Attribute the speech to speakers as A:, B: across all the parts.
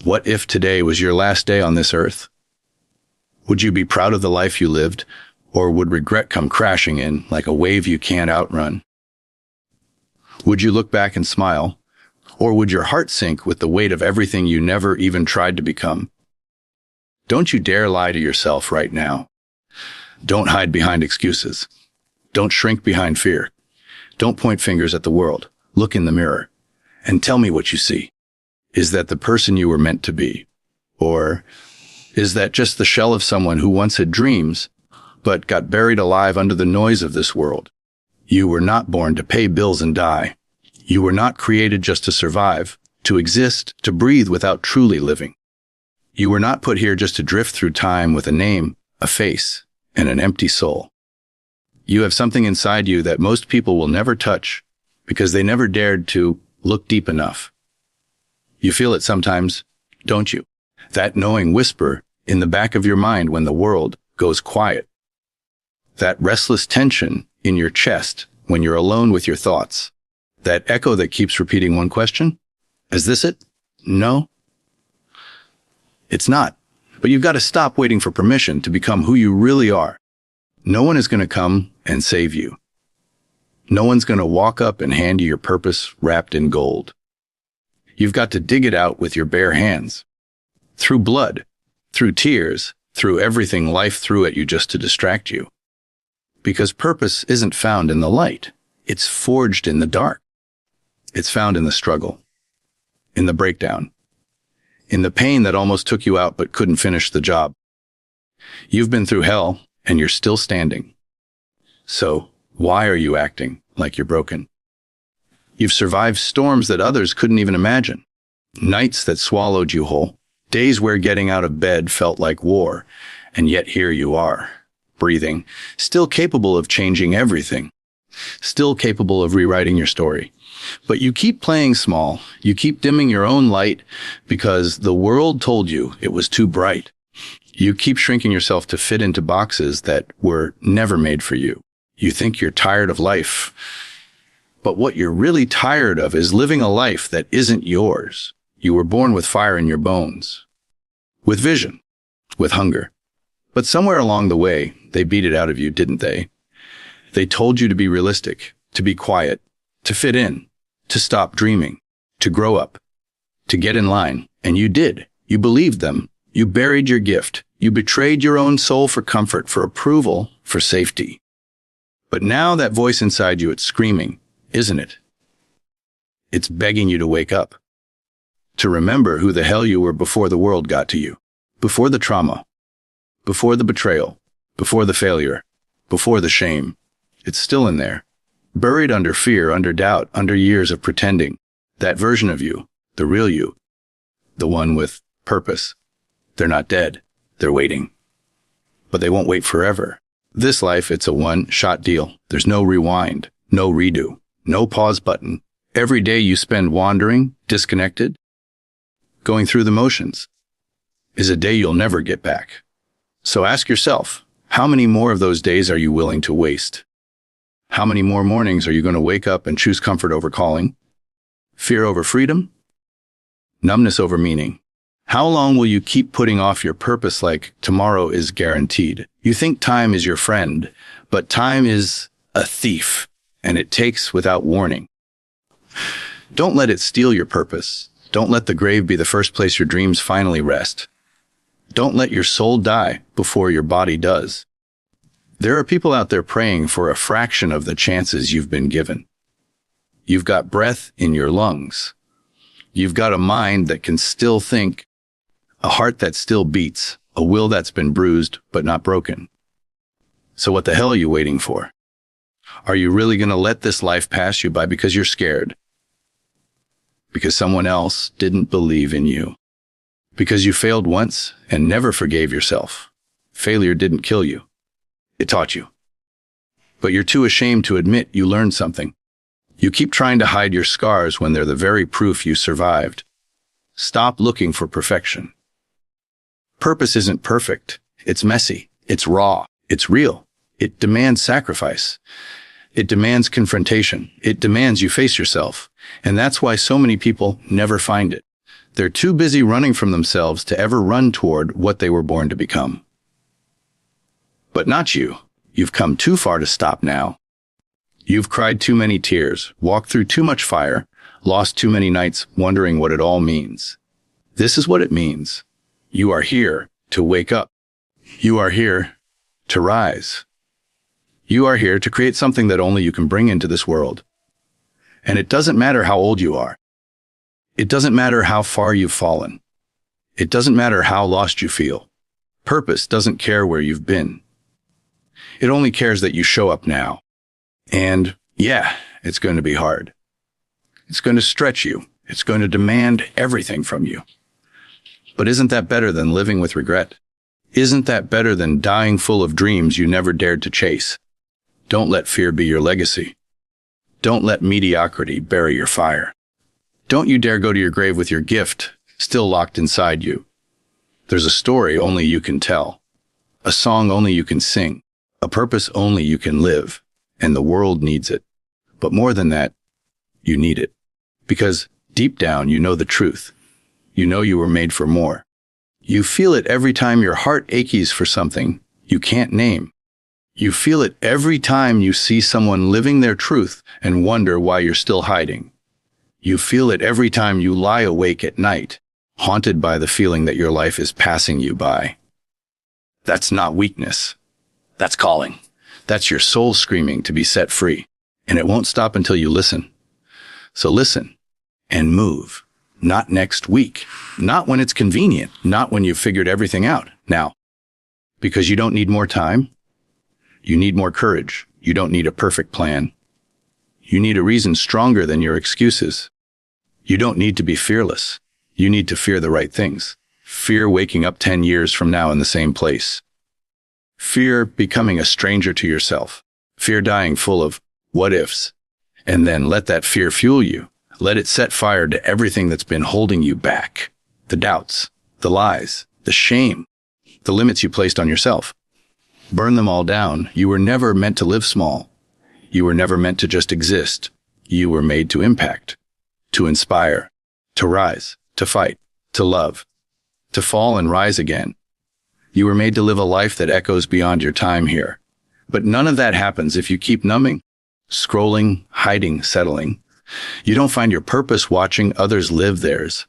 A: What if today was your last day on this earth? Would you be proud of the life you lived, or would regret come crashing in like a wave you can't outrun? Would you look back and smile, or would your heart sink with the weight of everything you never even tried to become? Don't you dare lie to yourself right now. Don't hide behind excuses. Don't shrink behind fear. Don't point fingers at the world. Look in the mirror and tell me what you see. Is that the person you were meant to be? Or is that just the shell of someone who once had dreams, but got buried alive under the noise of this world? You were not born to pay bills and die. You were not created just to survive, to exist, to breathe without truly living. You were not put here just to drift through time with a name, a face, and an empty soul. You have something inside you that most people will never touch because they never dared to look deep enough. You feel it sometimes, don't you? That knowing whisper in the back of your mind when the world goes quiet. That restless tension in your chest when you're alone with your thoughts. That echo that keeps repeating one question. Is this it? No. It's not. But you've got to stop waiting for permission to become who you really are. No one is going to come and save you. No one's going to walk up and hand you your purpose wrapped in gold. You've got to dig it out with your bare hands. Through blood, through tears, through everything life threw at you just to distract you. Because purpose isn't found in the light. It's forged in the dark. It's found in the struggle, in the breakdown, in the pain that almost took you out but couldn't finish the job. You've been through hell and you're still standing. So why are you acting like you're broken? You've survived storms that others couldn't even imagine. Nights that swallowed you whole. Days where getting out of bed felt like war. And yet here you are, breathing, still capable of changing everything. Still capable of rewriting your story. But you keep playing small. You keep dimming your own light because the world told you it was too bright. You keep shrinking yourself to fit into boxes that were never made for you. You think you're tired of life. But what you're really tired of is living a life that isn't yours. You were born with fire in your bones, with vision, with hunger. But somewhere along the way, they beat it out of you, didn't they? They told you to be realistic, to be quiet, to fit in, to stop dreaming, to grow up, to get in line. And you did. You believed them. You buried your gift. You betrayed your own soul for comfort, for approval, for safety. But now that voice inside you, it's screaming, isn't it? It's begging you to wake up, to remember who the hell you were before the world got to you, before the trauma, before the betrayal, before the failure, before the shame. It's still in there, buried under fear, under doubt, under years of pretending. That version of you, the real you, the one with purpose. They're not dead. They're waiting. But they won't wait forever. This life, it's a one-shot deal. There's no rewind, no redo, no pause button. Every day you spend wandering, disconnected, going through the motions, is a day you'll never get back. So ask yourself, how many more of those days are you willing to waste? How many more mornings are you going to wake up and choose comfort over calling? Fear over freedom? Numbness over meaning? How long will you keep putting off your purpose like tomorrow is guaranteed? You think time is your friend, but time is a thief, and it takes without warning. Don't let it steal your purpose. Don't let the grave be the first place your dreams finally rest. Don't let your soul die before your body does. There are people out there praying for a fraction of the chances you've been given. You've got breath in your lungs. You've got a mind that can still think, a heart that still beats, a will that's been bruised but not broken. So what the hell are you waiting for? Are you really going to let this life pass you by because you're scared? Because someone else didn't believe in you? Because you failed once and never forgave yourself? Failure didn't kill you. It taught you. But you're too ashamed to admit you learned something. You keep trying to hide your scars when they're the very proof you survived. Stop looking for perfection. Purpose isn't perfect. It's messy. It's raw. It's real. It demands sacrifice. It demands confrontation. It demands you face yourself. And that's why so many people never find it. They're too busy running from themselves to ever run toward what they were born to become. But not you. You've come too far to stop now. You've cried too many tears, walked through too much fire, lost too many nights wondering what it all means. This is what it means. You are here to wake up. You are here to rise. You are here to create something that only you can bring into this world. And it doesn't matter how old you are. It doesn't matter how far you've fallen. It doesn't matter how lost you feel. Purpose doesn't care where you've been. It only cares that you show up now. And yeah, it's going to be hard. It's going to stretch you. It's going to demand everything from you. But isn't that better than living with regret? Isn't that better than dying full of dreams you never dared to chase? Don't let fear be your legacy. Don't let mediocrity bury your fire. Don't you dare go to your grave with your gift still locked inside you. There's a story only you can tell, a song only you can sing, a purpose only you can live, and the world needs it. But more than that, you need it. Because deep down you know the truth. You know you were made for more. You feel it every time your heart aches for something you can't name. You feel it every time you see someone living their truth and wonder why you're still hiding. You feel it every time you lie awake at night, haunted by the feeling that your life is passing you by. That's not weakness. That's calling. That's your soul screaming to be set free. And it won't stop until you listen. So listen and move. Not next week. Not when it's convenient. Not when you've figured everything out. Now. Because you don't need more time. You need more courage. You don't need a perfect plan. You need a reason stronger than your excuses. You don't need to be fearless. You need to fear the right things. Fear waking up 10 years from now in the same place. Fear becoming a stranger to yourself. Fear dying full of what ifs. And then let that fear fuel you. Let it set fire to everything that's been holding you back. The doubts, the lies, the shame, the limits you placed on yourself. Burn them all down. You were never meant to live small. You were never meant to just exist. You were made to impact, to inspire, to rise, to fight, to love, to fall and rise again. You were made to live a life that echoes beyond your time here. But none of that happens if you keep numbing, scrolling, hiding, settling. You don't find your purpose watching others live theirs.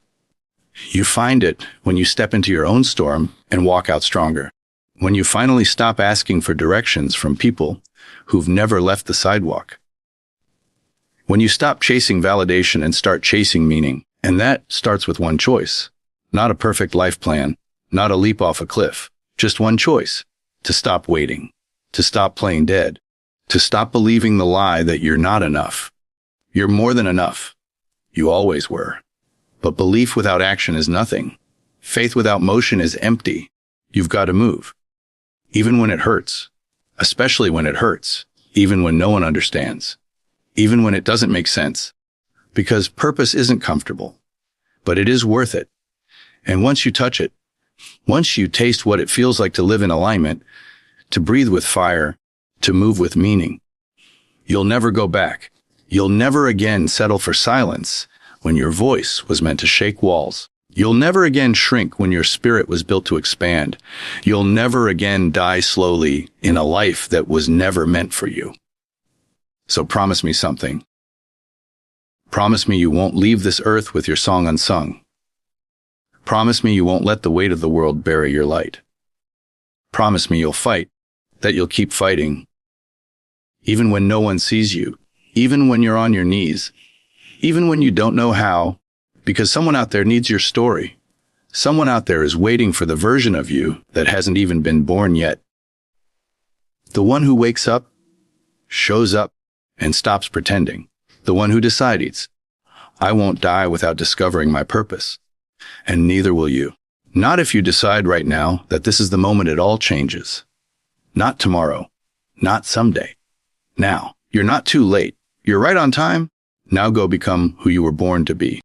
A: You find it when you step into your own storm and walk out stronger. When you finally stop asking for directions from people who've never left the sidewalk. When you stop chasing validation and start chasing meaning. And that starts with one choice. Not a perfect life plan, not a leap off a cliff. Just one choice. To stop waiting. To stop playing dead. To stop believing the lie that you're not enough. You're more than enough. You always were. But belief without action is nothing. Faith without motion is empty. You've got to move. Even when it hurts. Especially when it hurts. Even when no one understands. Even when it doesn't make sense. Because purpose isn't comfortable. But it is worth it. And once you touch it, once you taste what it feels like to live in alignment, to breathe with fire, to move with meaning, you'll never go back. You'll never again settle for silence when your voice was meant to shake walls. You'll never again shrink when your spirit was built to expand. You'll never again die slowly in a life that was never meant for you. So promise me something. Promise me you won't leave this earth with your song unsung. Promise me you won't let the weight of the world bury your light. Promise me you'll fight, that you'll keep fighting. Even when no one sees you, even when you're on your knees, even when you don't know how, because someone out there needs your story. Someone out there is waiting for the version of you that hasn't even been born yet. The one who wakes up, shows up, and stops pretending. The one who decides, I won't die without discovering my purpose. And neither will you. Not if you decide right now that this is the moment it all changes. Not tomorrow. Not someday. Now. You're not too late. You're right on time. Now go become who you were born to be.